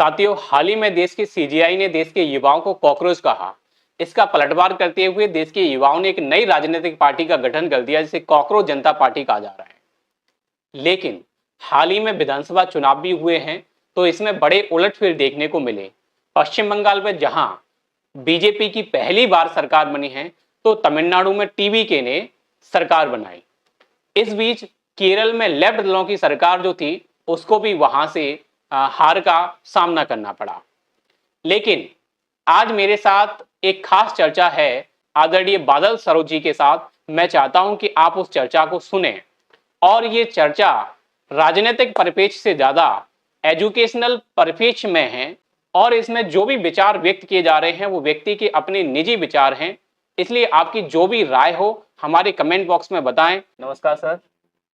साथियों, हाल ही में देश की सीजीआई ने देश के युवाओं को कॉकरोच कहा। इसका पलटवार करते हुए देश के युवाओं ने एक नई राजनीतिक पार्टी का गठन कर दिया, जिसे कॉकरोच जनता पार्टी कहा जा रहा है। लेकिन हाल ही में विधानसभा चुनाव भी हुए हैं, तो इसमें बड़े उलटफेर देखने को मिले। पश्चिम बंगाल में जहां बीजेपी की पहली बार सरकार बनी है, तो तमिलनाडु में टीवीके ने सरकार बनाई। इस बीच केरल में लेफ्ट दलों की सरकार जो थी, उसको भी वहां से हार का सामना करना पड़ा। लेकिन आज मेरे साथ एक खास चर्चा है आदरणीय बादल सरोज जी के साथ। मैं चाहता हूं कि आप उस चर्चा को सुने, और ये चर्चा राजनीतिक परिप्रेक्ष्य से ज्यादा एजुकेशनल परिप्रेक्ष्य में है, और इसमें जो भी विचार व्यक्त किए जा रहे हैं वो व्यक्ति के अपने निजी विचार हैं। इसलिए आपकी जो भी राय हो हमारे कमेंट बॉक्स में बताएं। नमस्कार सर,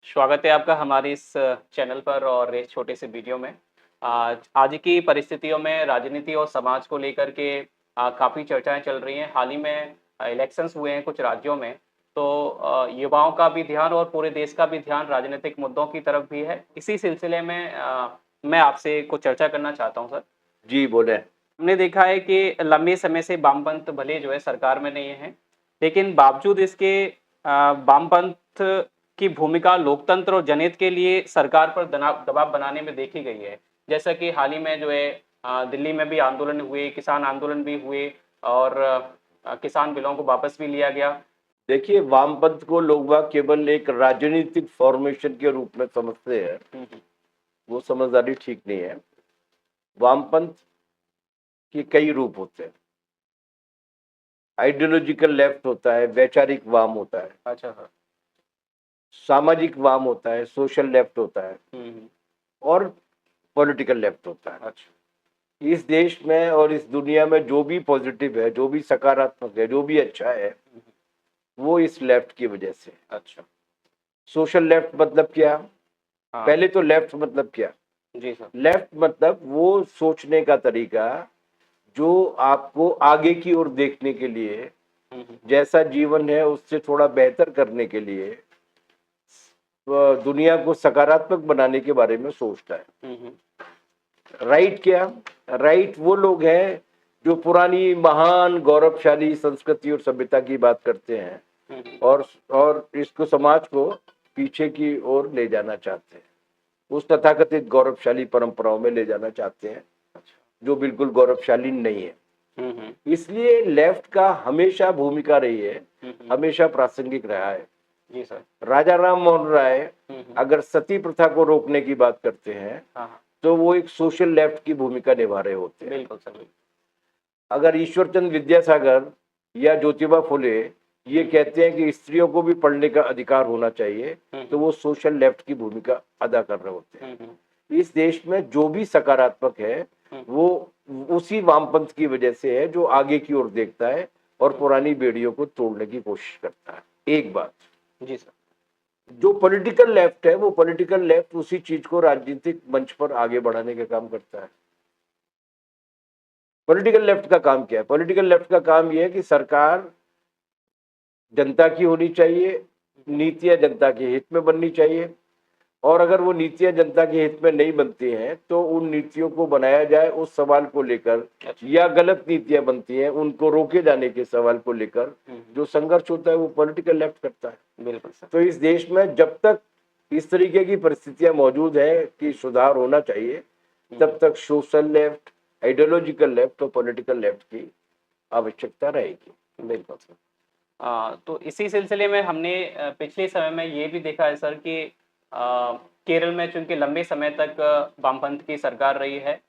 स्वागत है आपका हमारे इस चैनल पर और इस छोटे से वीडियो में। आज की परिस्थितियों में राजनीति और समाज को लेकर के काफ़ी चर्चाएं चल रही हैं। हाल ही में इलेक्शंस हुए हैं कुछ राज्यों में, तो युवाओं का भी ध्यान और पूरे देश का भी ध्यान राजनीतिक मुद्दों की तरफ भी है। इसी सिलसिले में मैं आपसे कुछ चर्चा करना चाहता हूं सर। जी बोले। हमने देखा है कि लंबे समय से वामपंथ भले जो है सरकार में नहीं है, लेकिन बावजूद इसके वामपंथ की भूमिका लोकतंत्र और जनहित के लिए सरकार पर दबाव बनाने में देखी गई है। जैसा कि हाल ही में जो है दिल्ली में भी आंदोलन हुए, किसान आंदोलन भी हुए, और किसान बिलों को वापस भी लिया गया। देखिए, वामपंथ को लोग केवल एक राजनीतिक फॉर्मेशन के रूप में समझते हैं। वो समझदारी ठीक नहीं है। वामपंथ के कई रूप होते हैं। आइडियोलॉजिकल लेफ्ट होता है, वैचारिक वाम होता है, अच्छा सर। सामाजिक वाम होता है, सोशल लेफ्ट होता है, और पॉलिटिकल लेफ्ट होता है। अच्छा। इस देश में और इस दुनिया में जो भी पॉजिटिव है, जो भी सकारात्मक है, जो भी अच्छा है, वो इस लेफ्ट की वजह से। अच्छा। सोशल लेफ्ट मतलब क्या? हाँ। पहले तो लेफ्ट मतलब क्या? जी सर। लेफ्ट मतलब वो सोचने का तरीका जो आपको आगे की ओर देखने के लिए, जैसा जीवन है उससे थोड़ा बेहतर करने के लिए, दुनिया को सकारात्मक बनाने के बारे में सोचता है। राइट क्या? राइट वो लोग हैं जो पुरानी महान गौरवशाली संस्कृति और सभ्यता की बात करते हैं और इसको समाज को पीछे की ओर ले जाना चाहते हैं, उस तथाकथित गौरवशाली परंपराओं में ले जाना चाहते हैं जो बिल्कुल गौरवशाली नहीं है। इसलिए लेफ्ट का हमेशा भूमिका रही है, हमेशा प्रासंगिक रहा है। जी सर। राजा राम मोहन राय अगर सती प्रथा को रोकने की बात करते हैं, तो वो एक सोशल लेफ्ट की भूमिका निभा रहे होते हैं। बिल्कुल सर। अगर ईश्वरचंद विद्यासागर या ज्योतिबा फुले ये कहते हैं कि स्त्रियों को भी पढ़ने का अधिकार होना चाहिए, तो वो सोशल लेफ्ट की भूमिका अदा कर रहे होते हैं। इस देश में जो भी सकारात्मक है वो उसी वामपंथ की वजह से है, जो आगे की ओर देखता है और पुरानी बेड़ियों को तोड़ने की कोशिश करता है। एक बात। जी सर। जो पॉलिटिकल लेफ्ट है, वो पॉलिटिकल लेफ्ट उसी चीज को राजनीतिक मंच पर आगे बढ़ाने का काम करता है। पॉलिटिकल लेफ्ट का काम क्या है? पॉलिटिकल लेफ्ट का काम यह है कि सरकार जनता की होनी चाहिए, नीतियां जनता के हित में बननी चाहिए, और अगर वो नीतियां जनता के हित में नहीं बनती हैं तो उन नीतियों को बनाया जाए उस सवाल को लेकर, या गलत नीतियां बनती हैं उनको रोके जाने के सवाल को लेकर जो संघर्ष होता है वो पॉलिटिकल लेफ्ट करता है। बिल्कुल सर। तो इस देश में जब तक इस तरीके की परिस्थितियां मौजूद है कि सुधार होना चाहिए, तब तक सोशल लेफ्ट, आइडियोलॉजिकल लेफ्ट और पॉलिटिकल लेफ्ट की आवश्यकता रहेगी। बिल्कुल सर। तो इसी सिलसिले में हमने पिछले समय में ये भी देखा है सर कि केरल में चूंकि लंबे समय तक वामपंथ की सरकार रही है,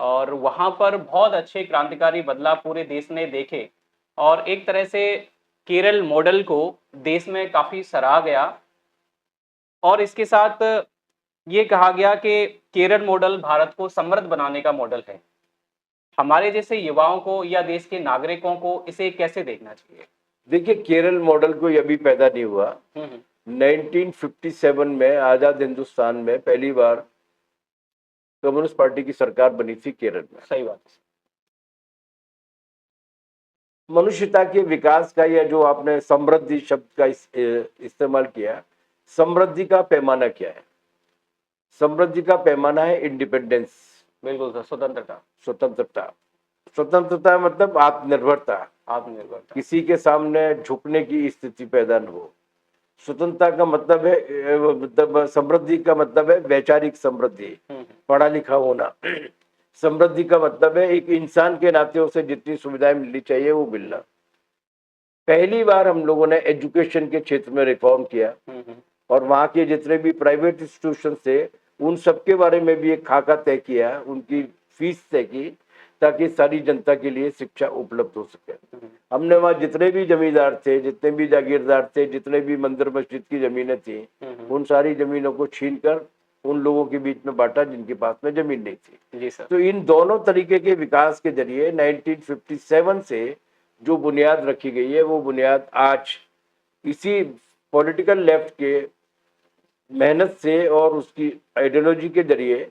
और वहां पर बहुत अच्छे क्रांतिकारी बदलाव पूरे देश ने देखे, और एक तरह से केरल मॉडल को देश में काफी सराहा गया, और इसके साथ ये कहा गया कि केरल मॉडल भारत को समृद्ध बनाने का मॉडल है। हमारे जैसे युवाओं को या देश के नागरिकों को इसे कैसे देखना चाहिए? देखिए, केरल मॉडल कोई अभी पैदा नहीं हुआ। 1957 में आजाद हिंदुस्तान में पहली बार कम्युनिस्ट पार्टी की सरकार बनी थी केरल में। सही बात है। मनुष्यता के विकास का, या जो आपने समृद्धि शब्द का इस्तेमाल किया, समृद्धि का पैमाना क्या है? समृद्धि का पैमाना है इंडिपेंडेंस। बिल्कुल सर, स्वतंत्रता। स्वतंत्रता, स्वतंत्रता मतलब आत्मनिर्भरता, आत्मनिर्भरता। किसी के सामने झुकने की स्थिति पैदा न हो। स्वतंत्रता का मतलब है मतलब समृद्धि का मतलब है वैचारिक समृद्धि, पढ़ा लिखा होना। समृद्धि का मतलब है एक इंसान के नाते उसे जितनी सुविधाएं मिलनी चाहिए वो मिलना। पहली बार हम लोगों ने एजुकेशन के क्षेत्र में रिफॉर्म किया और वहां के जितने भी प्राइवेट इंस्टीट्यूशन थे उन सबके बारे में भी एक खाका तय किया, उनकी फीस तय की ताकि सारी जनता के लिए शिक्षा उपलब्ध हो सके। हमने वहां जितने भी जमींदार थे, जितने भी जागीरदार थे, जितने भी मंदिर मस्जिद की जमीनें थी, उन सारी जमीनों को छीनकर उन लोगों के बीच में बांटा जिनके पास में जमीन नहीं थी। जी सर। तो इन दोनों तरीके के विकास के जरिए 1957 से जो बुनियाद रखी गई है वो बुनियाद आज इसी पॉलिटिकल लेफ्ट के मेहनत से और उसकी आइडियोलॉजी के जरिए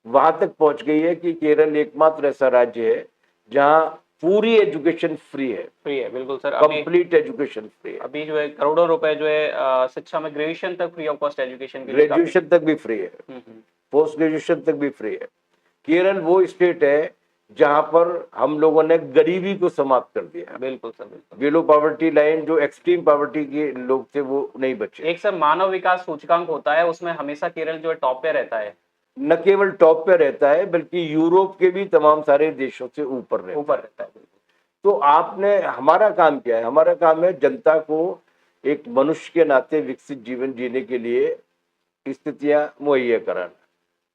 वहां तक पहुंच गई है कि केरल एकमात्र ऐसा राज्य है जहां पूरी एजुकेशन फ्री है। फ्री है, बिल्कुल सर। अभी कंप्लीट एजुकेशन फ्री है। अभी जो है करोड़ों रुपए जो है शिक्षा में ग्रेजुएशन तक फ्री ऑफ कॉस्ट एजुकेशन के लिए ग्रेजुएशन तक भी फ्री है, पोस्ट ग्रेजुएशन तक भी फ्री है। केरल वो स्टेट है जहां पर हम लोगों ने गरीबी को समाप्त कर दिया। बिल्कुल सर, बिल्कुल। बिलो पॉवर्टी लाइन, जो एक्सट्रीम पॉवर्टी के लोग थे वो नहीं बचे। एक सर मानव विकास सूचकांक होता है, उसमें हमेशा केरल जो है टॉप पे रहता है। न केवल टॉप पे रहता है बल्कि यूरोप के भी तमाम सारे देशों से ऊपर रहता है। तो आपने, हमारा काम क्या है? हमारा काम है जनता को एक मनुष्य के नाते विकसित जीवन जीने के लिए स्थितियां मुहैया कराना।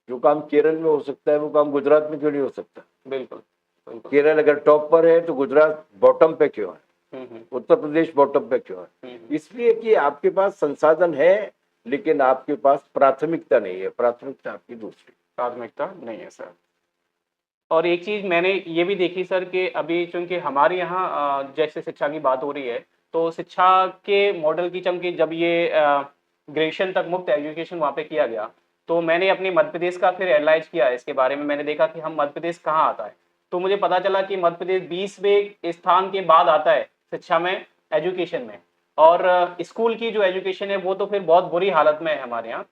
जो काम केरल में हो सकता है वो काम गुजरात में क्यों नहीं हो सकता? बिल्कुल। केरल अगर टॉप पर है तो गुजरात बॉटम पे क्यों है? उत्तर प्रदेश बॉटम पे क्यों है? इसलिए कि आपके पास संसाधन है लेकिन आपके पास प्राथमिकता नहीं है। प्राथमिकता आपकी दूसरी। प्राथमिकता नहीं है सर। और एक चीज मैंने ये भी देखी सर कि अभी चूंकि हमारे यहाँ जैसे शिक्षा की बात हो रही है, तो शिक्षा के मॉडल की चमकी जब ये ग्रेजुएशन तक मुफ्त एजुकेशन वहाँ पे किया गया, तो मैंने अपने मध्य प्रदेश का फिर एनालाइज किया इसके बारे में। मैंने देखा कि हम मध्य प्रदेश कहाँ आता है, तो मुझे पता चला कि मध्य प्रदेश 20वें स्थान के बाद आता है शिक्षा में, एजुकेशन में। और स्कूल की जो एजुकेशन है वो तो फिर बहुत बुरी हालत में है हमारे यहाँ।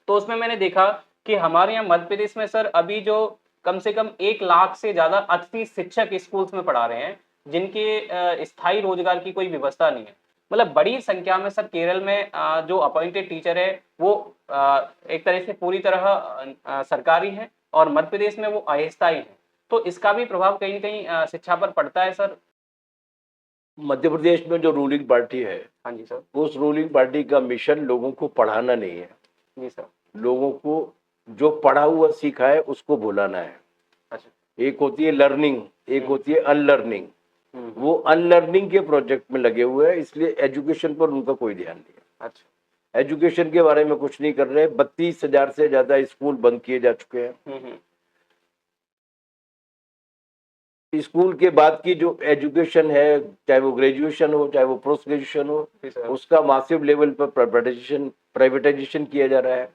तो उसमें मैंने देखा कि हमारे यहाँ मध्य प्रदेश में सर अभी जो कम से कम 1 लाख से ज्यादा अतिथि शिक्षक स्कूल्स में पढ़ा रहे हैं, जिनके स्थायी रोजगार की कोई व्यवस्था नहीं है। मतलब बड़ी संख्या में सर केरल में जो अपॉइंटेड टीचर है वो एक तरह से पूरी तरह सरकारी है, और मध्य प्रदेश में वो अस्थायी है। तो इसका भी प्रभाव कहीं न कहीं शिक्षा पर पड़ता है सर। मध्य प्रदेश में जो रूलिंग पार्टी है, हाँ जी सर। उस रूलिंग पार्टी का मिशन लोगों को पढ़ाना नहीं है। जी सर। लोगों को जो पढ़ा हुआ सीखा है उसको भुलाना है। अच्छा। एक होती है लर्निंग, एक होती है अनलर्निंग। वो अनलर्निंग के प्रोजेक्ट में लगे हुए हैं, इसलिए एजुकेशन पर उनका कोई ध्यान नहीं है। अच्छा। एजुकेशन के बारे में कुछ नहीं कर रहे। 32,000 से ज्यादा स्कूल बंद किए जा चुके हैं। स्कूल के बाद की जो एजुकेशन है, चाहे वो ग्रेजुएशन हो चाहे वो पोस्ट ग्रेजुएशन हो, उसका मासिव लेवल पर प्राइवेटाइजेशन किया जा रहा है।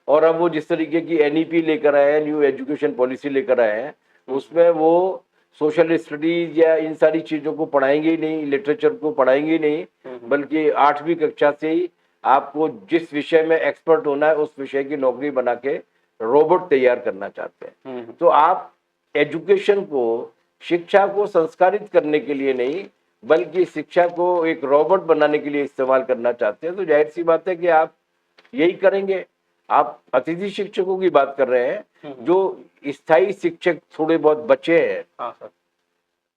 और अब वो जिस तरीके की एनईपी लेकर आए हैं, न्यू एजुकेशन पॉलिसी लेकर आए हैं, उसमें वो सोशल स्टडीज या इन सारी चीजों को पढ़ाएंगे ही नहीं, लिटरेचर को पढ़ाएंगे ही नहीं, बल्कि 8वीं कक्षा से ही आपको जिस विषय में एक्सपर्ट होना है उस विषय की नौकरी बना के रोबोट तैयार करना चाहते हैं। तो आप एजुकेशन को, शिक्षा को संस्कारित करने के लिए नहीं बल्कि शिक्षा को एक रोबोट बनाने के लिए इस्तेमाल करना चाहते हैं। तो जाहिर सी बात है कि आप यही करेंगे। आप अतिथि शिक्षकों की बात कर रहे हैं, जो स्थायी शिक्षक थोड़े बहुत बचे हैं, हाँ सर,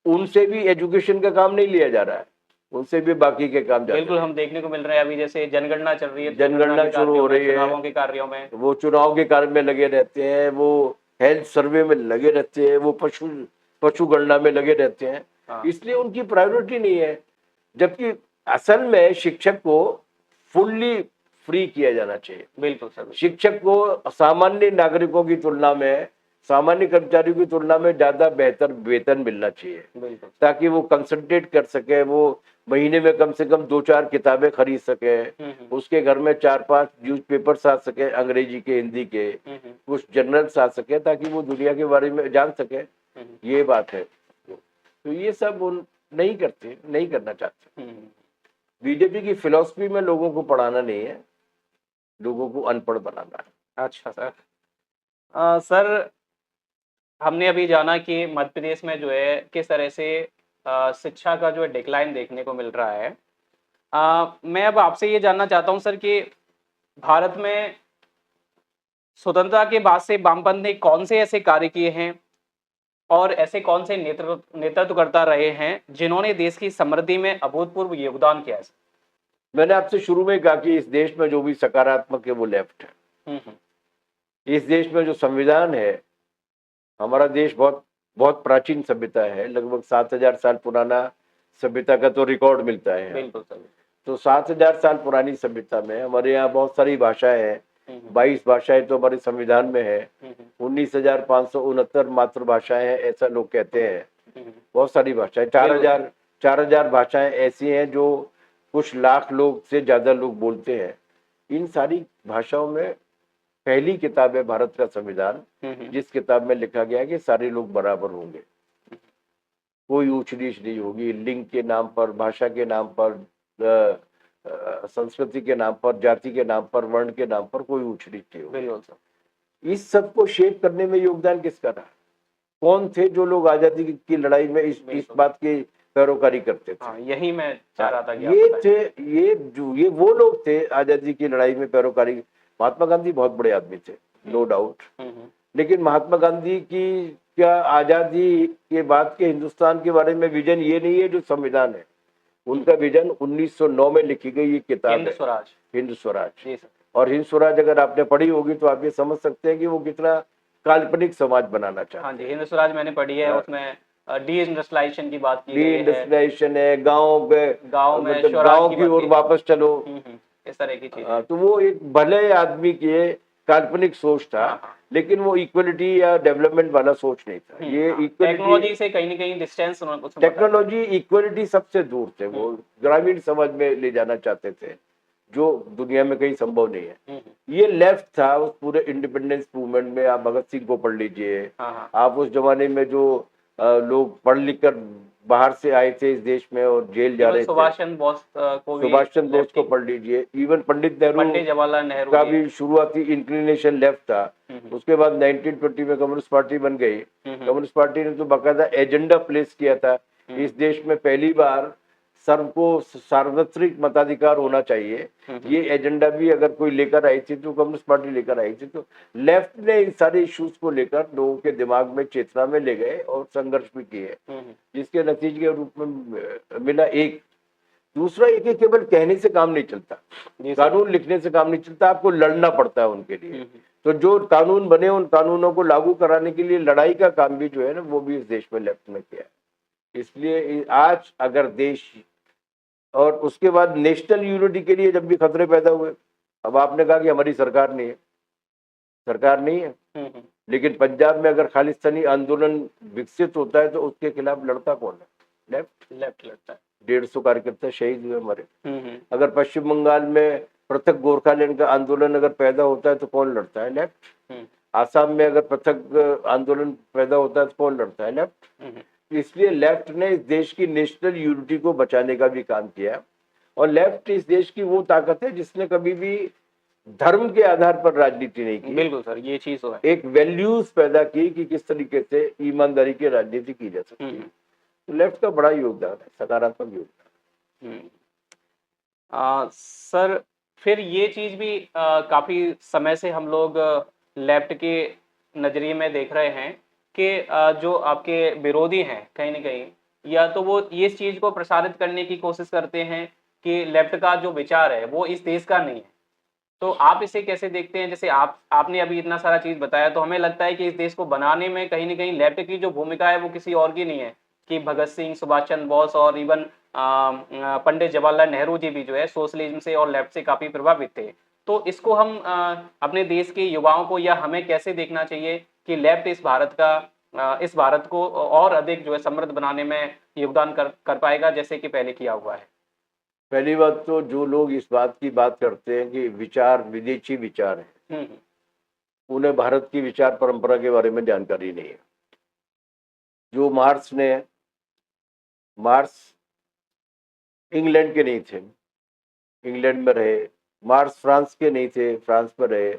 उनसे भी एजुकेशन का काम नहीं लिया जा रहा है, उनसे भी बाकी के काम बिल्कुल हम देखने को मिल रहे हैं। अभी जैसे जनगणना चल रही है, जनगणना शुरू हो रही है, चुनावों के कार्यों में, वो चुनाव के कार्य में लगे रहते हैं, वो हेल्थ सर्वे में लगे रहते हैं, वो पशु गणना में लगे रहते हैं। इसलिए उनकी प्रायोरिटी नहीं है। जबकि असल में शिक्षक को फुल्ली फ्री किया जाना चाहिए। बिल्कुल सर। शिक्षक को सामान्य नागरिकों की तुलना में, सामान्य कर्मचारियों की तुलना में ज्यादा बेहतर वेतन मिलना चाहिए, ताकि वो कंसंट्रेट कर सके, वो महीने में कम से कम 2-4 किताबें खरीद सके, उसके घर में 4-5 न्यूज़पेपर्स आ सके, अंग्रेजी के, हिंदी के, कुछ जर्नल्स आ सके, ताकि वो दुनिया के बारे में जान सके। ये बात है। तो ये सब नहीं करते, नहीं करना चाहते। बीजेपी की फिलॉसफी में लोगों को पढ़ाना नहीं है, लोगों को अनपढ़ बनाना है। अच्छा सर। सर हमने अभी जाना कि मध्य प्रदेश में जो है किस तरह से शिक्षा का जो है डिक्लाइन देखने को मिल रहा है। मैं अब आपसे ये जानना चाहता हूँ सर कि भारत में स्वतंत्रता के बाद से वामपंथ ने कौन से ऐसे कार्य किए हैं और ऐसे कौन से नेतृत्वकर्ता रहे हैं जिन्होंने देश की समृद्धि में अभूतपूर्व योगदान किया है? मैंने आपसे शुरू में कहा कि इस देश में जो भी सकारात्मक है वो लेफ्ट है। इस देश में जो संविधान है, हमारा देश बहुत बहुत प्राचीन सभ्यता है, लगभग 7,000 साल पुराना सभ्यता का तो रिकॉर्ड मिलता है। बिल्कुल सर। तो 7,000 साल पुरानी सभ्यता में हमारे यहाँ बहुत सारी भाषाएं हैं। 22 भाषाएं तो हमारे संविधान में है। 19,569 मातृभाषाएं हैं, ऐसा लोग कहते हैं। बहुत सारी भाषाएं, 4,000 भाषाएं ऐसी हैं जो कुछ लाख लोग से ज्यादा लोग बोलते हैं। इन सारी भाषाओं में पहली किताब है भारत का संविधान, जिस किताब में लिखा गया है कि सारे लोग बराबर होंगे, कोई ऊंच नीच नहीं होगी, लिंग के नाम पर, भाषा के नाम पर, संस्कृति के नाम पर, जाति के नाम पर, वर्ण के नाम पर कोई ऊंच नीच नहीं होगी। इस सब को शेप करने में योगदान किसका रहा? कौन थे जो लोग आजादी की लड़ाई में इस बात की पैरोकारी करते थे? यही मैं चाह रहा था कि ये वो लोग थे आजादी की लड़ाई में पैरोकारी। महात्मा गांधी बहुत बड़े आदमी थे, नो डाउट, लेकिन महात्मा गांधी की क्या आजादी के बाद के हिंदुस्तान के बारे में विजन ये नहीं है जो संविधान है। उनका विजन 1909 में लिखी गई ये किताब है, हिंद स्वराज। और हिंद स्वराज अगर आपने पढ़ी होगी तो आप ये समझ सकते हैं कि वो कितना काल्पनिक समाज बनाना चाहते हैं। हिंद स्वराज मैंने पढ़ी है। उसमें डी इंडस्ट्रियलाइजेशन की बात की है, इंडस्ट्रियलाइजेशन है, गांव में गांव की ओर वापस चलो, इस तरह की चीजें। तो वो एक भले आदमी की काल्पनिक सोच था, लेकिन वो इक्वलिटी या डेवलपमेंट वाला सोच नहीं था। ये टेक्नोलॉजी से कहीं ना कहीं डिस्टेंस, टेक्नोलॉजी इक्वलिटी सबसे दूर थे। वो ग्रामीण समाज में ले जाना चाहते थे, जो दुनिया में कहीं संभव नहीं है। ये लेफ्ट था उस पूरे इंडिपेंडेंस मूवमेंट में। आप भगत सिंह को पढ़ लीजिए, आप उस जमाने में जो लोग पढ़ लिख कर बाहर से आए थे इस देश में और जेल जा रहे थे, सुभाष चंद्र बोस को पढ़ लीजिए। इवन पंडित जवाहरलाल नेहरू का भी शुरुआती इंक्लिनेशन लेफ्ट था। उसके बाद 1920 में कम्युनिस्ट पार्टी बन गई। कम्युनिस्ट पार्टी ने तो बाकायदा एजेंडा प्लेस किया था, इस देश में पहली बार सबको सार्वत्रिक मताधिकार होना चाहिए। ये एजेंडा भी अगर कोई लेकर आई थी तो कम्युनिस्ट पार्टी लेकर आई थी। तो लेफ्ट ने इन सारे इश्यूज को लेकर लोगों के दिमाग में, चेतना में ले गए और संघर्ष भी किए, जिसके नतीजे के रूप में मिला एक। दूसरा, ये केवल कहने से काम नहीं चलता, कानून लिखने से काम नहीं चलता, आपको लड़ना पड़ता है उनके लिए। तो जो कानून बने उन कानूनों को लागू कराने के लिए लड़ाई का काम भी जो है ना, वो भी इस देश में लेफ्ट ने किया है। इसलिए आज अगर देश, और उसके बाद नेशनल यूनिटी के लिए जब भी खतरे पैदा हुए, अब आपने कहा कि हमारी सरकार नहीं है, सरकार नहीं है, लेकिन पंजाब में अगर खालिस्तानी आंदोलन विकसित होता है तो उसके खिलाफ लड़ता कौन है? लेफ्ट लड़ता है। 150 कार्यकर्ता शहीद हुए हमारे। अगर पश्चिम बंगाल में पृथक गोरखालैंड का आंदोलन अगर पैदा होता है तो कौन लड़ता है? लेफ्ट। आसाम में अगर पृथक आंदोलन पैदा होता है तो कौन लड़ता है? लेफ्ट। इसलिए लेफ्ट ने इस देश की नेशनल यूनिटी को बचाने का भी काम किया। और लेफ्ट इस देश की वो ताकत है जिसने कभी भी धर्म के आधार पर राजनीति नहीं की। बिल्कुल सर, ये चीज तो है। एक वैल्यूज पैदा की कि किस तरीके से ईमानदारी की राजनीति की जा सकती है। तो लेफ्ट का बड़ा योगदान है, सकारात्मक योगदान। सर, फिर ये चीज भी काफी समय से हम लोग लेफ्ट के नजरिए में देख रहे हैं कि जो आपके विरोधी हैं कहीं ना कहीं, या तो वो इस चीज को प्रसारित करने की कोशिश करते हैं कि लेफ्ट का जो विचार है वो इस देश का नहीं है। तो आप इसे कैसे देखते हैं? जैसे आपने अभी इतना सारा चीज बताया, तो हमें लगता है कि इस देश को बनाने में कहीं ना कहीं लेफ्ट की जो भूमिका है वो किसी और की नहीं है, कि भगत सिंह, सुभाष चंद्र बोस और इवन पंडित जवाहरलाल नेहरू जी भी जो है सोशलिज्म से और लेफ्ट से काफी प्रभावित थे। तो इसको हम अपने देश के युवाओं को, या हमें कैसे देखना चाहिए कि लेफ्ट इस भारत को और अधिक जो है समृद्ध बनाने में योगदान कर पाएगा, जैसे कि पहले किया हुआ है? पहली बात तो, जो लोग इस बात की बात करते हैं कि विचार विदेशी विचार है, उन्हें भारत की विचार परंपरा के बारे में जानकारी नहीं है। जो मार्क्स इंग्लैंड के नहीं थे, इंग्लैंड में रहे। मार्क्स फ्रांस के नहीं थे, फ्रांस में रहे।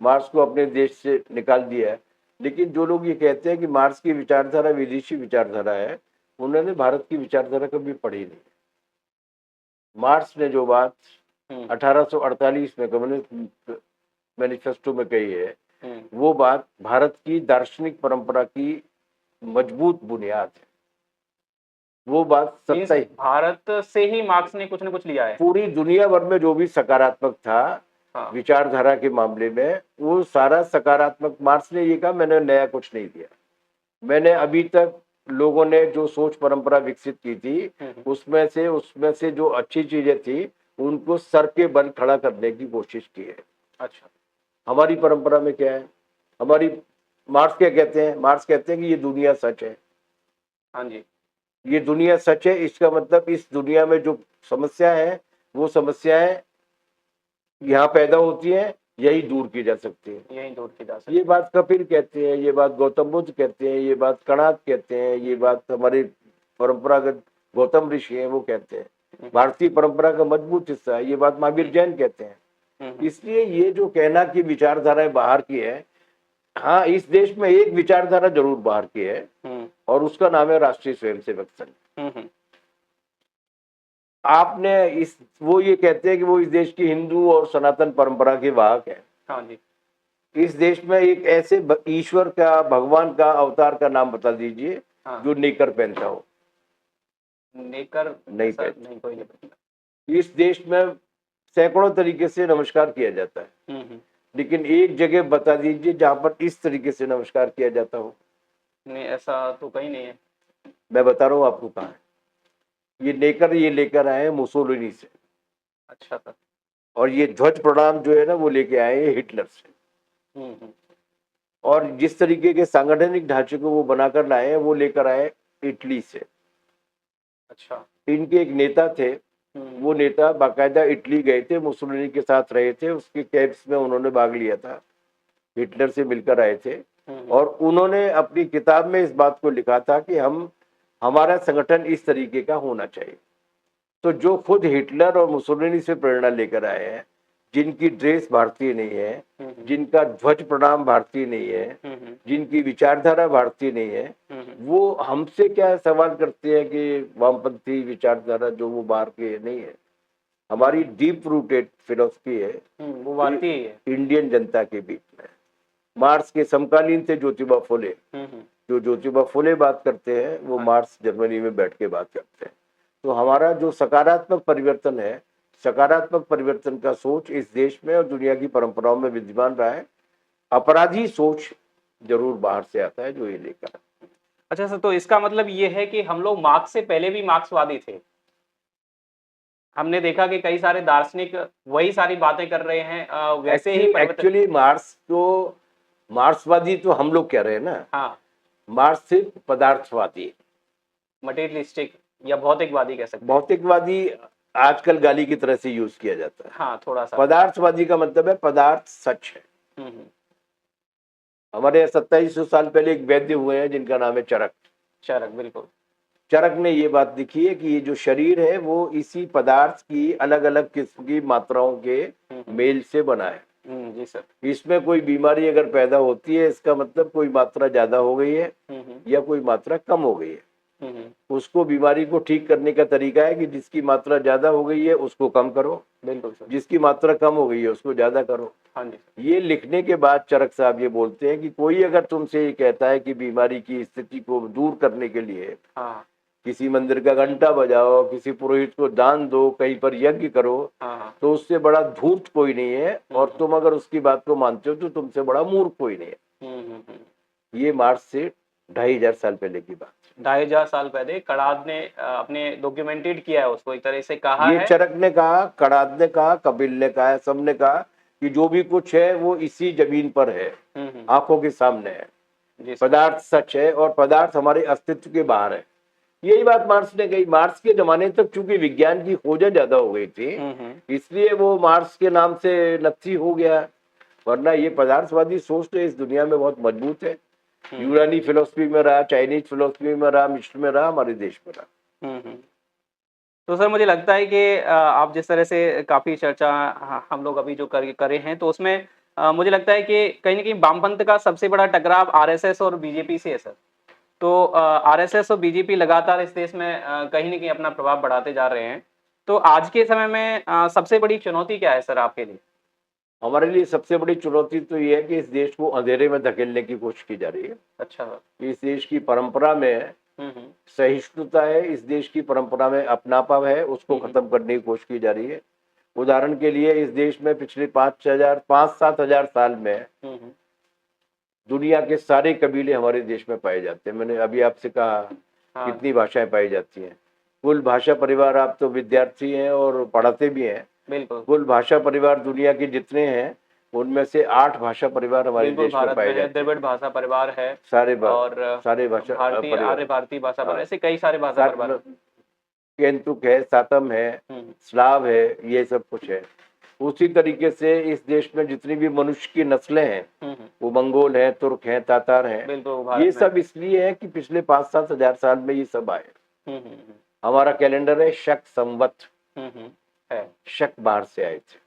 मार्क्स को अपने देश से निकाल दिया है। लेकिन जो लोग ये कहते हैं कि मार्क्स की विचारधारा विदेशी विचारधारा है, उन्होंने भारत की विचारधारा कभी पढ़ी नहीं। मार्क्स ने जो बात 1848 में कम्युनिस्ट मैनिफेस्टो में कही है, वो बात भारत की दार्शनिक परंपरा की मजबूत बुनियाद है। वो बात सत्ता ही, भारत से ही मार्क्स ने कुछ न कुछ लिया है। पूरी दुनिया भर में जो भी सकारात्मक था विचारधारा के मामले में, वो सारा सकारात्मक मार्क्स ने ये कहा मैंने नया कुछ नहीं दिया, मैंने अभी तक लोगों ने जो सोच परंपरा विकसित की थी उसमें से जो अच्छी चीजें थी उनको सर के बल खड़ा करने की कोशिश की है। अच्छा, हमारी परंपरा में क्या है, हमारी मार्क्स क्या कहते हैं, मार्क्स कहते हैं कि ये दुनिया सच है। हाँ जी, ये दुनिया सच है, इसका मतलब इस दुनिया में जो समस्या है वो समस्याएं यहाँ पैदा होती हैं, यही दूर की जा सकती है, यही दूर की जा सकती है। ये बात कपिल कहते हैं, ये बात गौतम बुद्ध कहते हैं, ये बात कणाद कहते हैं, ये बात हमारे परंपरागत गौतम ऋषि हैं वो कहते हैं, भारतीय परंपरा का मजबूत हिस्सा है, ये बात महावीर जैन कहते हैं। इसलिए ये जो कहना कि विचारधाराएं बाहर की है, हाँ इस देश में एक विचारधारा जरूर बाहर की है और उसका नाम है राष्ट्रीय स्वयंसेवक संघ। आपने वो ये कहते हैं कि वो इस देश की हिंदू और सनातन परंपरा के वाहक है। हाँ जी, इस देश में एक ऐसे ईश्वर का, भगवान का अवतार का नाम बता दीजिए जो नेकर पहनता हो। नेकर नहीं पहनता, नहीं, कोई नहीं पहनता। इस देश में सैकड़ों तरीके से नमस्कार किया जाता है, लेकिन एक जगह बता दीजिए जहां पर इस तरीके से नमस्कार किया जाता हो। नहीं, ऐसा तो कहीं नहीं है। मैं बता रहा हूँ आपको कहाँ है। ये लेकर आए हैं मुसोलिनी से। अच्छा सर। और ये ध्वज प्रणाम जो है ना वो लेके आए हैं हिटलर से। और जिस तरीके के सांगठनिक ढांचे को वो बनाकर लाए हैं वो लेकर आए इटली से। अच्छा, इनके एक नेता थे, वो नेता बाकायदा इटली गए थे, मुसोलिनी के साथ रहे थे, उसके कैंप्स में उन्होंने भाग लिया था, हिटलर से मिलकर आए थे। और उन्होंने अपनी किताब में इस बात को लिखा था कि हमारा संगठन इस तरीके का होना चाहिए। तो जो खुद हिटलर और मुसोलिनी से प्रेरणा लेकर आए हैं, जिनकी ड्रेस भारतीय नहीं है, जिनका ध्वज प्रणाम भारतीय नहीं है, जिनकी विचारधारा भारतीय नहीं है, वो हमसे क्या सवाल करते हैं कि वामपंथी विचारधारा जो वो बाहर के नहीं है। हमारी डीप रूटेड फिलोसफी है, वो भारतीय है इंडियन जनता के बीच में। मार्क्स के समकालीन थे ज्योतिबा फुले, जो ज्योतिबा फुले बात करते हैं वो मार्क्स जर्मनी में बैठ के बात करते हैं। तो हमारा जो सकारात्मक परिवर्तन है, सकारात्मक परिवर्तन का सोच इस देश में और दुनिया की परंपराओं में विद्यमान रहा है। अपराधी सोच जरूर बाहर से आता है जो ये लेकर। अच्छा सर, तो इसका मतलब ये है कि हम लोग मार्क्स से पहले भी मार्क्सवादी थे। हमने देखा कि कई सारे दार्शनिक वही सारी बातें कर रहे हैं, वैसे ही एक्चुअली मार्क्स तो मार्क्सवादी तो हम लोग कह रहे हैं ना। हाँ, मार्क्स सिर्फ पदार्थवादी, मटेरियलिस्टिक या भौतिकवादी कह सकते हैं। भौतिकवादी आजकल गाली की तरह से यूज किया जाता है। हाँ, थोड़ा सा। पदार्थवादी का मतलब है पदार्थ सच है। हमारे 2700 साल पहले एक वैद्य हुए हैं जिनका नाम है चरक। चरक, बिल्कुल। चरक ने ये बात लिखी है कि ये जो शरीर है वो इसी पदार्थ की अलग अलग किस्म की मात्राओं के मेल से बना है। जी सर। इसमें कोई बीमारी अगर पैदा होती है, इसका मतलब कोई मात्रा ज्यादा हो गई है या कोई मात्रा कम हो गई है। उसको बीमारी को ठीक करने का तरीका है कि जिसकी मात्रा ज्यादा हो गई है उसको कम करो, बिल्कुल सर। जिसकी मात्रा कम हो गई है उसको ज्यादा करो। हाँ जी। ये लिखने के बाद चरक साहब ये बोलते हैं कि कोई अगर तुमसे ये कहता है कि बीमारी की स्थिति को दूर करने के लिए किसी मंदिर का घंटा बजाओ, किसी पुरोहित को दान दो, कहीं पर यज्ञ करो, तो उससे बड़ा धूर्त कोई नहीं है। और तुम अगर उसकी बात को मानते हो तो तुमसे बड़ा मूर्ख कोई नहीं है। ये मार्क्स से 2500 साल पहले की बात। 2500 साल पहले कणाद ने अपने डॉक्यूमेंटेड किया है उसको, एक तरह से कहा है। ये चरक ने कहा, कणाद ने कहा, कपिल ने कहा, सबने कहा कि जो भी कुछ है वो इसी जमीन पर है, आंखों के सामने है। पदार्थ सच है और पदार्थ हमारे अस्तित्व के बाहर है। यही बात मार्क्स ने कही। मार्क्स के जमाने तक चूंकि विज्ञान की खोजें ज्यादा हो गई थी, इसलिए वो मार्क्स के नाम से नत्थी हो गया, वरना ये पदार्थवादी सोच तो इस दुनिया में बहुत मजबूत है। यूनानी फिलोसफी में रहा, चाइनीज फिलोसफी में रहा, मिस्र में रहा, हमारे देश में रहा। तो सर मुझे लगता है कि आप जिस तरह से काफी चर्चा हम लोग अभी जो करे हैं, तो उसमें मुझे लगता है कि कहीं ना कहीं वामपंथ का सबसे बड़ा टकराव आरएसएस और बीजेपी से है सर। तो आरएसएस और बीजेपी लगातार इस देश में कहीं ना कहीं अपना प्रभाव बढ़ाते जा रहे हैं। तो आज के समय में सबसे बड़ी चुनौती क्या है सर आपके लिए? हमारे लिए सबसे बड़ी चुनौती तो ये है कि इस देश को अंधेरे में धकेलने की कोशिश की जा रही है। अच्छा सर। इस देश की परंपरा में हम्म। सहिष्णुता है, इस देश की परंपरा में अपनापन है, उसको हम्म। खत्म करने की कोशिश की जा रही है। उदाहरण के लिए इस देश में पिछले 5-7 हजार साल में हम्म। दुनिया के सारे कबीले हमारे देश में पाए जाते हैं। मैंने अभी आपसे कहा हाँ कितनी भाषाएं पाई जाती हैं। कुल भाषा परिवार, आप तो विद्यार्थी हैं और पढ़ाते भी हैं, बिल्कुल। कुल भाषा परिवार दुनिया के जितने हैं उनमें से 8 भाषा परिवार हमारे बिल्कुल देश में भारत पाए में है, जाते हैं। द्रविड़ भाषा परिवार है। और और सारे भाषा भारतीय परिवार, आर्य भारतीय भाषा परिवार, हाँ, ऐसे कई सारे भाषा परिवार हैं। केंतुक है, सातम है, हम्म। स्लाव है, ये सब कुछ है। उसी तरीके से इस देश में जितनी भी मनुष्य की नस्लें हैं, हम्म। वो मंगोल हैं, तुर्क हैं, तातार हैं, बिल्कुल ये भारत में। सब इसलिए है कि पिछले 5-7 हजार साल में ये सब आए। हम्म। हमारा कैलेंडर है शक संवत, है। शक बाहर से आए थे,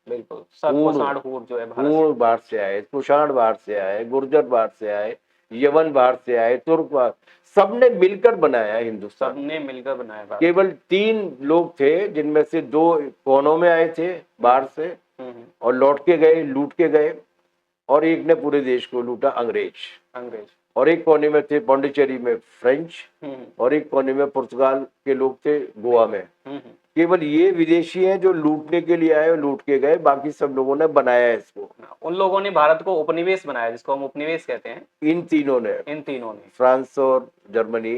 बिल्कुल सर, पूर्ण कुषाण हूर जो है भारत पूर्ण बाहर से आए, कुषाण बाहर से आए, गुर्जर बाहर से आए, यवन बाहर से आए, तुर्क बाहर, सबने मिलकर बनाया से, हिंदुस्तान। सबने मिलकर बनाया भारत। केवल 3 लोग थे जिनमें से 2 कोनों में आए थे बाहर से और लौट के गए, लूट के गए, और एक ने पूरे देश को लूटा, अंग्रेज। और एक कोने में थे पौंडीचेरी में फ्रेंच, और एक कोने में पुर्तगाल के लोग थे गोवा में। केवल ये विदेशी हैं जो लूटने के लिए आए और लूट के गए, बाकी सब लोगों ने बनाया है इसको। उन लोगों ने भारत को उपनिवेश बनाया, जिसको हम उपनिवेश कहते हैं। इन तीनों ने फ्रांस और जर्मनी,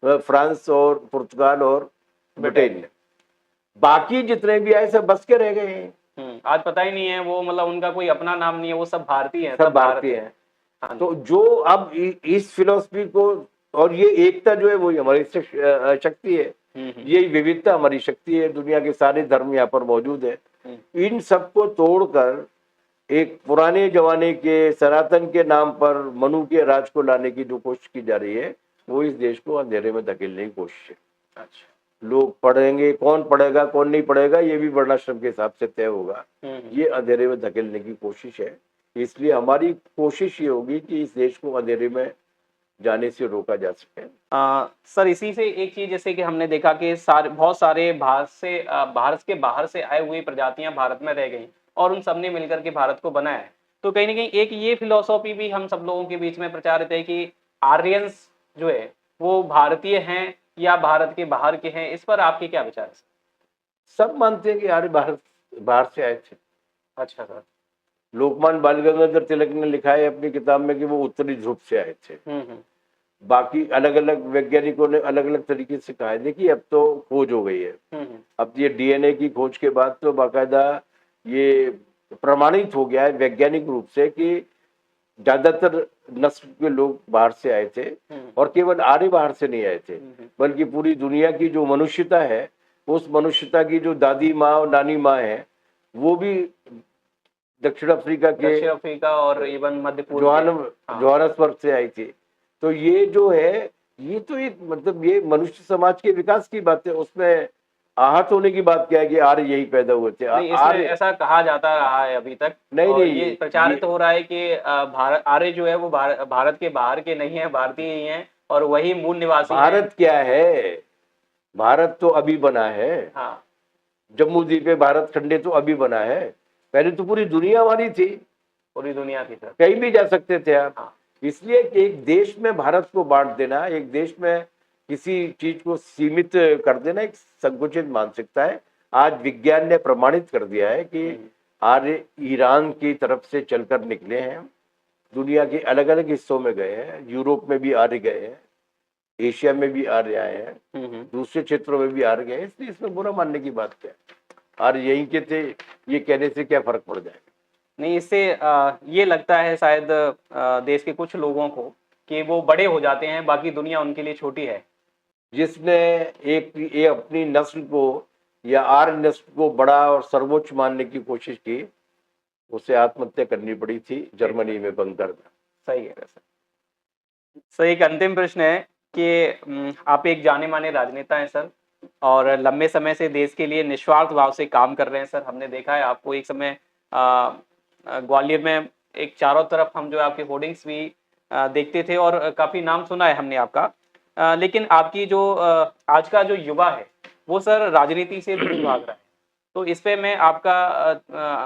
फ्रांस और पुर्तगाल और ब्रिटेन ने। बाकी जितने भी आए सब बस के रह गए हैं। आज पता ही नहीं है वो, मतलब उनका कोई अपना नाम नहीं है, वो सब भारतीय हैं, सब भारतीय हैं। हाँ, तो जो अब इस फिलॉसफी को, और ये एकता जो है वही हमारी शक्ति है, ये विविधता हमारी शक्ति है। दुनिया के सारे धर्म यहाँ पर मौजूद है। इन सबको तोड़कर एक पुराने जमाने के सनातन के नाम पर मनु के राज को लाने की जो कोशिश की जा रही है, वो इस देश को अंधेरे में धकेलने की कोशिश है। अच्छा, लोग पढ़ेंगे, कौन पढ़ेगा कौन नहीं पढ़ेगा ये भी वर्णाश्रम के हिसाब से तय होगा। ये अंधेरे में धकेलने की कोशिश है। इसलिए हमारी कोशिश ये होगी कि इस देश को अंधेरे में जाने से रोका जा सके। सर इसी से एक चीज, जैसे कि हमने देखा कि बहुत सारे भारत के बाहर से आए हुए प्रजातियां भारत में रह गई और उन सब ने मिलकर के भारत को बनाया है। तो कहीं ना कहीं एक ये फिलॉसफी भी हम सब लोगों के बीच में प्रचारित है कि आर्यंस जो है वो भारतीय हैं या भारत के बाहर के हैं। इस पर आपके क्या विचार है? सब मानते हैं कि आर्य बाहर से आए थे। अच्छा सर। लोकमान्य बाल गंगाधर तिलक ने लिखा है अपनी किताब में कि वो उत्तरी ध्रुव से आए थे। बाकी अलग अलग वैज्ञानिकों ने अलग अलग तरीके से कहा है। देखिए अब तो खोज हो गई है, अब ये डीएनए की खोज के बाद तो बाकायदा ये प्रमाणित हो गया है वैज्ञानिक रूप से कि ज्यादातर नस्ल के लोग बाहर से आए थे। और केवल आर्य बाहर से नहीं आए थे, बल्कि पूरी दुनिया की जो मनुष्यता है, उस मनुष्यता की जो दादी माँ और नानी माँ है, वो भी दक्षिण अफ्रीका और इवन मध्य पूर्व जोहान्सबर्ग से आई थी। तो ये जो है, ये तो एक मतलब ये मनुष्य समाज के विकास की बात है। उसमें आहत होने की बात क्या है कि आर्य यही पैदा हुए थे। आर्य ऐसा कहा जाता रहा है अभी तक। नहीं, ये प्रचारित हो रहा है कि भारत आर्य जो है वो भारत के बाहर के नहीं है, भारतीय ही हैं और वही मूल निवासी। भारत क्या है? भारत तो अभी बना है। हाँ, जम्मू द्वीप पे भारत खंडे तो अभी बना है। पहले तो पूरी दुनिया हमारी थी, पूरी दुनिया थी सर, कहीं भी जा सकते थे आप। हाँ। इसलिए एक देश में भारत को बांट देना, एक देश में किसी चीज को सीमित कर देना एक संकुचित मानसिकता है। आज विज्ञान ने प्रमाणित कर दिया है कि आर्य ईरान की तरफ से चलकर निकले हैं, दुनिया के अलग अलग हिस्सों में गए हैं, यूरोप में भी आर्य गए हैं, एशिया में भी आर्य आए हैं, दूसरे क्षेत्रों में भी आर्य गए। इसलिए इसमें बुरा मानने की बात क्या है? और यहीं के थे ये कहने से क्या फर्क पड़ जाएगा? नहीं, इससे ये लगता है शायद देश के कुछ लोगों को कि वो बड़े हो जाते हैं, बाकी दुनिया उनके लिए छोटी है। जिसने ये अपनी नस्ल को या आर्य नस्ल को बड़ा और सर्वोच्च मानने की कोशिश की, उसे आत्महत्या करनी पड़ी थी जर्मनी में बंकर में। सही है सर। सर एक अंतिम प्रश्न है कि आप एक जाने माने राजनेता हैं सर, और लंबे समय से देश के लिए निस्वार्थ भाव से काम कर रहे हैं सर। हमने देखा है आपको एक समय ग्वालियर में एक चारों तरफ हम जो आपके होर्डिंग्स भी देखते थे और काफी नाम सुना है हमने आपका। लेकिन आपकी जो आज का जो युवा है वो सर राजनीति से दूर भाग रहा है। तो इस पे मैं आपका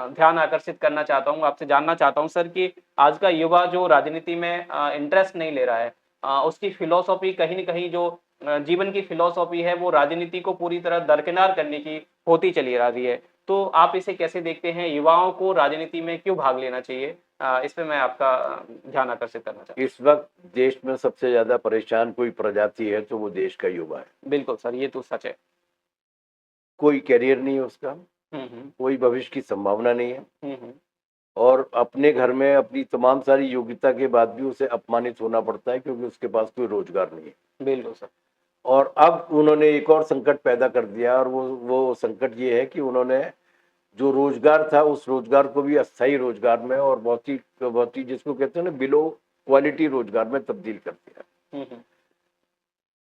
ध्यान आकर्षित करना चाहता हूँ, आपसे जानना चाहता हूँ सर कि आज का युवा जो राजनीति में इंटरेस्ट नहीं ले रहा है, उसकी फिलॉसफी कहीं न कहीं जो जीवन की फिलॉसफी है वो राजनीति को पूरी तरह दरकिनार करने की होती चली आ रही है। तो आप इसे कैसे देखते हैं? युवाओं को राजनीति में क्यों भाग लेना चाहिए? इस पे मैं आपका ध्यान आकर्षित करना चाहता इस वक्त देश में सबसे ज्यादा परेशान कोई प्रजाति है तो वो देश का युवा है। हूँ। बिल्कुल सर, ये तो सच है। कोई कैरियर नहीं है उसका, हम्म। कोई भविष्य की संभावना नहीं है, हम्म। और अपने घर में अपनी तमाम सारी योग्यता के बाद भी उसे अपमानित होना पड़ता है क्योंकि उसके पास कोई रोजगार नहीं है। बिल्कुल सर। और अब उन्होंने एक और संकट पैदा कर दिया, और वो संकट ये है कि उन्होंने जो रोजगार था उस रोजगार को भी अस्थायी रोजगार में और बहुत ही जिसको कहते हैं ना बिलो क्वालिटी रोजगार में तब्दील कर दिया।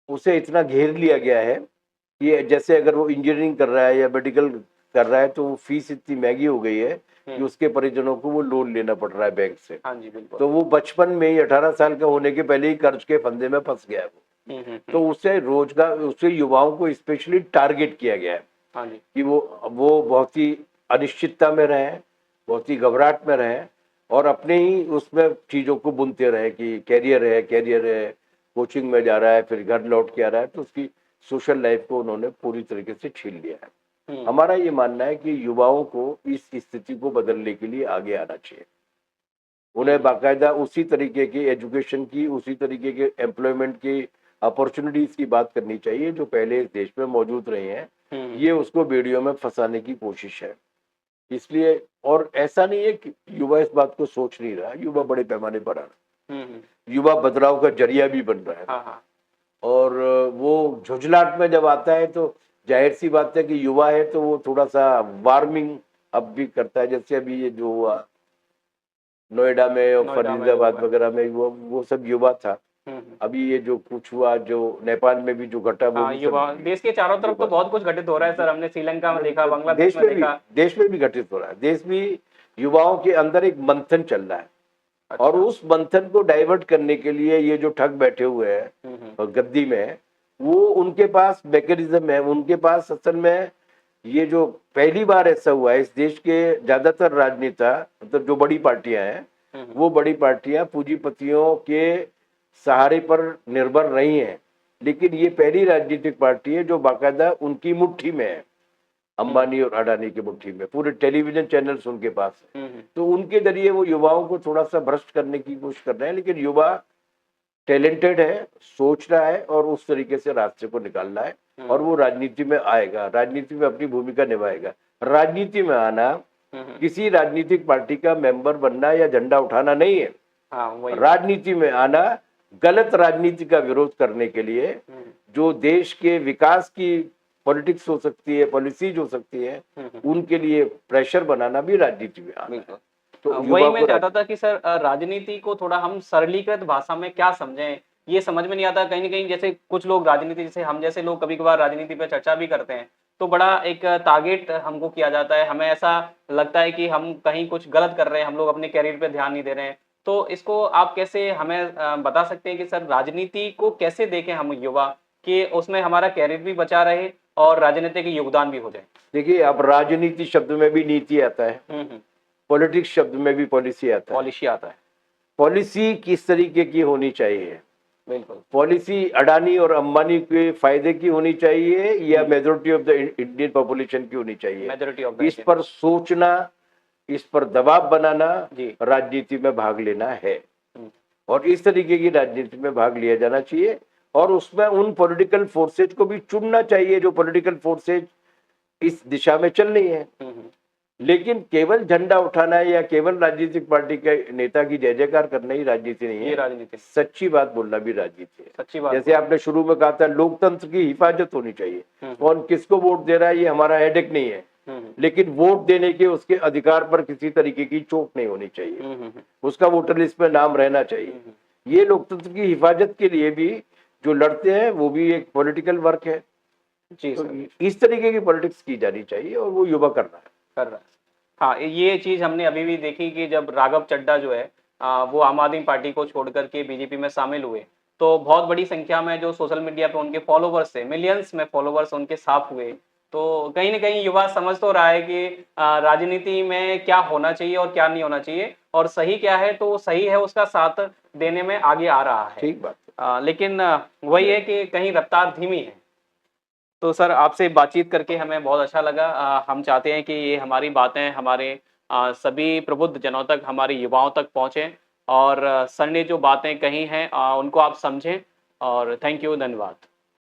उसे इतना घेर लिया गया है कि जैसे अगर वो इंजीनियरिंग कर रहा है या मेडिकल कर रहा है तो वो फीस इतनी महंगी हो गई है कि उसके परिजनों को वो लोन लेना पड़ रहा है बैंक से। हाँ जी बिल्कुल। तो वो बचपन में ही 18 साल का होने के पहले ही कर्ज के फंदे में फंस गया है वो। तो उसे युवाओं को स्पेशली टारगेट किया गया है। हाँ जी। कि वो बहुत ही अनिश्चितता में रहें, बहुत ही घबराहट में रहें, और अपने ही उसमें चीजों को बुनते रहे कि कैरियर है, कोचिंग में जा रहा है, फिर घर लौट के आ रहा है, तो उसकी सोशल लाइफ को उन्होंने पूरी तरीके से छीन लिया है। हमारा ये मानना है कि युवाओं को इस स्थिति को बदलने के लिए आगे आना चाहिए। उन्हें बाकायदा उसी तरीके की एजुकेशन की, उसी तरीके के एम्प्लॉयमेंट की अपॉर्चुनिटीज की बात करनी चाहिए जो पहले इस देश में मौजूद रही हैं। ये उसको बेड़ियों में फंसाने की कोशिश है। इसलिए, और ऐसा नहीं है कि युवा इस बात को सोच नहीं रहा, युवा बड़े पैमाने पर आ रहा है। युवा बदलाव का जरिया भी बन रहा है। हाँ। और वो झुंझलाहट में जब आता है तो जाहिर सी बात है कि युवा है तो वो थोड़ा सा वार्मिंग अब भी करता है। जैसे अभी ये जो हुआ नोएडा में और फरीदाबाद वगैरह में वो सब युवा था। अभी ये जो कुछ हुआ, जो नेपाल में भी जो घटा, वो भी युवा देश के चारों तरफ तो बहुत कुछ घटित हो रहा है सर। हमने श्रीलंका में देखा, बांग्लादेश में देखा, देश में भी घटित हो रहा है। देश भी युवाओं के अंदर एक मंथन चल रहा है। अच्छा। और उस मंथन को डाइवर्ट करने के लिए ये जो ठग बैठे हुए हैं गद्दी में, वो उनके पास मैकेनिज्म है। उनके पास असल में ये जो पहली बार ऐसा हुआ है, इस देश के ज्यादातर राजनेता, मतलब जो बड़ी पार्टियां हैं, वो बड़ी पार्टियां पूंजीपतियों के सहारे पर निर्भर रही हैं, लेकिन ये पहली राजनीतिक पार्टी है जो बाकायदा उनकी मुट्ठी में है। अंबानी और अडानी की मुट्ठी में पूरे टेलीविजन चैनल्स उनके पास है। तो उनके जरिए वो युवाओं को थोड़ा सा भ्रष्ट करने की कोशिश कर रहे हैं। लेकिन युवा टैलेंटेड है, सोच रहा है और उस तरीके से रास्ते को निकाल रहा है, और वो राजनीति में आएगा, राजनीति में अपनी भूमिका निभाएगा। राजनीति में आना किसी राजनीतिक पार्टी का मेंबर बनना या झंडा उठाना नहीं है। राजनीति में आना गलत राजनीति का विरोध करने के लिए, जो देश के विकास की पॉलिटिक्स हो सकती है, पॉलिसीज हो सकती है, उनके लिए प्रेशर बनाना भी राजनीति में आना है। तो वही मैं चाहता था कि सर राजनीति को थोड़ा हम सरलीकृत भाषा में क्या समझें, ये समझ में नहीं आता। कहीं ना कहीं जैसे कुछ लोग राजनीति, जैसे हम जैसे लोग कभी कभार राजनीति पर चर्चा भी करते हैं तो बड़ा एक टारगेट हमको किया जाता है। हमें ऐसा लगता है कि हम कहीं कुछ गलत कर रहे हैं, हम लोग अपने कैरियर पे ध्यान नहीं दे रहे हैं। तो इसको आप कैसे हमें बता सकते हैं कि सर राजनीति को कैसे देखें हम युवा, कि उसमें हमारा कैरियर भी बचा रहे और राजनीतिक योगदान भी हो जाए? देखिए, अब राजनीति शब्द में भी नीति आता है, पॉलिटिक्स शब्द में भी पॉलिसी आता है। पॉलिसी किस तरीके की होनी चाहिए? बिल्कुल, पॉलिसी अडानी और अंबानी के फायदे की होनी चाहिए या majority of the Indian population की होनी चाहिए? इस पर सोचना, इस पर दबाव बनाना राजनीति में भाग लेना है, और इस तरीके की राजनीति में भाग लिया जाना चाहिए। और उसमें उन पॉलिटिकल फोर्सेज को भी चुनना चाहिए जो पॉलिटिकल फोर्सेज इस दिशा में चल रही है। लेकिन केवल झंडा उठाना है या केवल राजनीतिक पार्टी के नेता की जय जयकार करना ही राजनीति नहीं है। राजनीति, सच्ची बात बोलना भी राजनीति है। सच्ची बात, जैसे आपने शुरू में कहा था, लोकतंत्र की हिफाजत होनी चाहिए। कौन किसको वोट दे रहा है ये हमारा हेडेक नहीं है, लेकिन वोट देने के उसके अधिकार पर किसी तरीके की चोट नहीं होनी चाहिए, उसका वोटर लिस्ट में नाम रहना चाहिए। ये लोकतंत्र की हिफाजत के लिए भी जो लड़ते हैं वो भी एक पॉलिटिकल वर्क है। तो इस तरीके की पॉलिटिक्स की जानी चाहिए और वो युवा कर रहा है। हाँ, ये चीज हमने अभी भी देखी कि जब राघव चड्ढा जो है वो आम आदमी पार्टी को छोड़ करके बीजेपी में शामिल हुए, तो बहुत बड़ी संख्या में जो सोशल मीडिया पे उनके फॉलोवर्स थे, मिलियंस में फॉलोवर्स उनके साफ हुए। तो कहीं ना कहीं युवा समझ तो रहा है कि राजनीति में क्या होना चाहिए और क्या नहीं होना चाहिए, और सही क्या है तो सही है, उसका साथ देने में आगे आ रहा है। ठीक बात। लेकिन वही है कि कहीं रफ्तार धीमी है। तो सर, आपसे बातचीत करके हमें बहुत अच्छा लगा। हम चाहते हैं कि ये हमारी बातें हमारे सभी प्रबुद्ध जनों तक, हमारे युवाओं तक पहुँचें, और सर ने जो बातें कही हैं उनको आप समझें। और थैंक यू, धन्यवाद।